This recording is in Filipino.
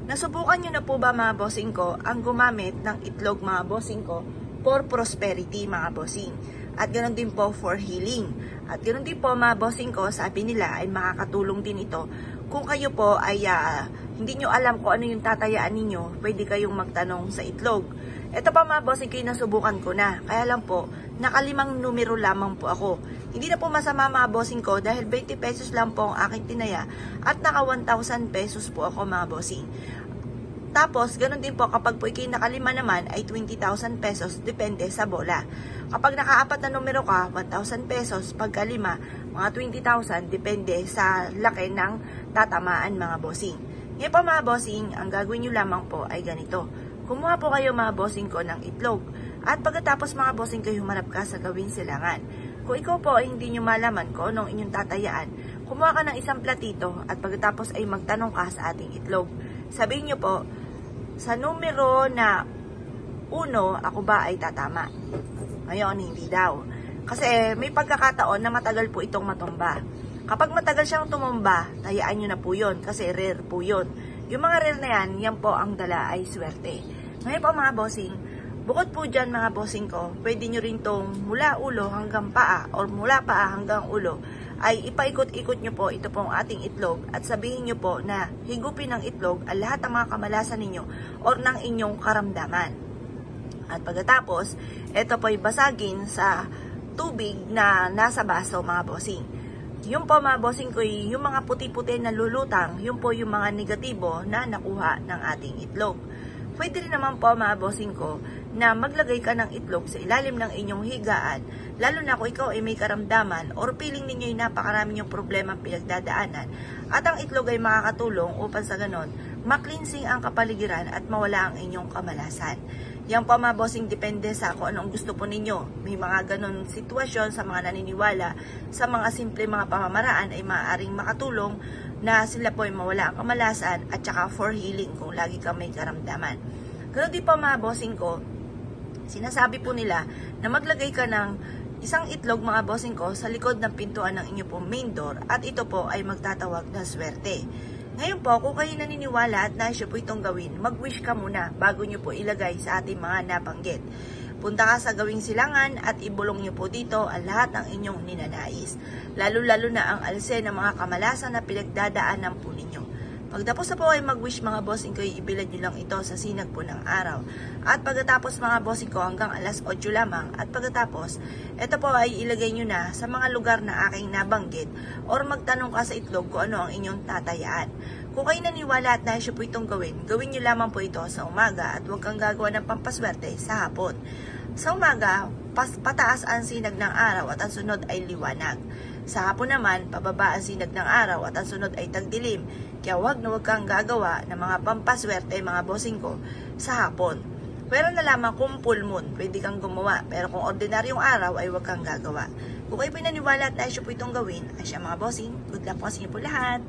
Nasubukan nyo na po ba mga bossing ko ang gumamit ng itlog mga bossing ko for prosperity mga bossing? At ganoon din po for healing. At ganoon din po mga bossing ko, sabi nila ay makakatulong din ito. Kung kayo po ay hindi nyo alam kung ano yung tatayaan ninyo, pwede kayong magtanong sa itlog. Ito pa mga bossing ko, nasubukan ko na. Kaya lang po, nakalimang numero lamang po ako. Hindi na po masama mga bossing ko dahil 20 pesos lang po ang aking tinaya at naka 1,000 pesos po ako mga bossing. Tapos, ganun din po kapag po ikay nakalima naman ay 20,000 pesos depende sa bola. Kapag nakaapat na numero ka, 1,000 pesos. Pagka lima, mga 20,000 depende sa laki ng tatamaan mga bossing. Ngayon po mga bossing, ang gagawin nyo lamang po ay ganito. Kumuha po kayo mga bossing ko ng itlog. At pagkatapos mga bossing ko, humarap ka sa gawing silangan. Kung ikaw po ay hindi nyo malaman kung anong inyong tatayaan, kumuha ka ng isang platito at pagkatapos ay magtanong ka sa ating itlog. Sabihin nyo po, sa numero na 1, ako ba ay tatama? Ngayon, hindi daw. Kasi may pagkakataon na matagal po itong matumba. Kapag matagal siyang tumumba, tayaan nyo na po yun kasi rare po yun. Yung mga rare na yan po ang dala ay swerte. Ngayon po mga bossing, bukod po dyan mga bossing ko, pwede nyo rin tong mula ulo hanggang paa or mula paa hanggang ulo ay ipaikot-ikot nyo po ito pong ating itlog at sabihin nyo po na higupin ng itlog ang lahat ng mga kamalasan ninyo or ng inyong karamdaman. At pagkatapos, ito po ay basagin sa tubig na nasa baso mga bossing. Yung po mga bossing ko, yung mga puti-puti na lulutang, yung po yung mga negatibo na nakuha ng ating itlog. Pwede rin naman po mga bossing ko na maglagay ka ng itlog sa ilalim ng inyong higaan, lalo na kung ikaw ay may karamdaman or feeling ninyo ay napakarami yung problema pinagdadaanan at ang itlog ay makakatulong upang sa ganon, maklinsing ang kapaligiran at mawala ang inyong kamalasan. Yan po mga bossing, depende sa kung anong gusto po ninyo. May mga ganon sitwasyon sa mga naniniwala, sa mga simple mga pamamaraan ay maaaring makatulong na sila po ay mawala ang kamalasan at saka for healing kung lagi kang may karamdaman. Ganun din po mga bossing ko, sinasabi po nila na maglagay ka ng isang itlog mga bossing ko sa likod ng pintuan ng inyo po main door at ito po ay magtatawag na swerte. Ngayon po, kung kayo naniniwala at nais po itong gawin, mag-wish ka muna bago nyo po ilagay sa ating mga nabanggit. Punta ka sa gawing silangan at ibulong nyo po dito ang lahat ng inyong ninanais. Lalo-lalo na ang alse ng mga kamalasan na pinagdadaanan po ninyo. Pagtapos na po ay mag-wish mga bossing ko, ibilad nyo lang ito sa sinag po ng araw. At pagkatapos mga bossing ko hanggang alas 8 lamang. At pagkatapos, ito po ay ilagay nyo na sa mga lugar na aking nabanggit or magtanong ka sa itlog kung ano ang inyong tatayaan. Kung kayo naniwala at nais po itong gawin nyo lamang po ito sa umaga at huwag kang gagawa ng pampaswerte sa hapon. Sa umaga, pataas ang sinag ng araw at ang sunod ay liwanag. Sa hapon naman, pababa ang sinag ng araw at ang sunod ay tagdilim. Kaya huwag kang gagawa ng mga pampaswerte mga bossing ko sa hapon. Pero na lamang kung full moon, pwede kang gumawa. Pero kung ordinaryong araw ay huwag kang gagawa. Kung kayo pinaniwala at nais po itong gawin, ay siya mga bossing, good luck po sa inyo po lahat.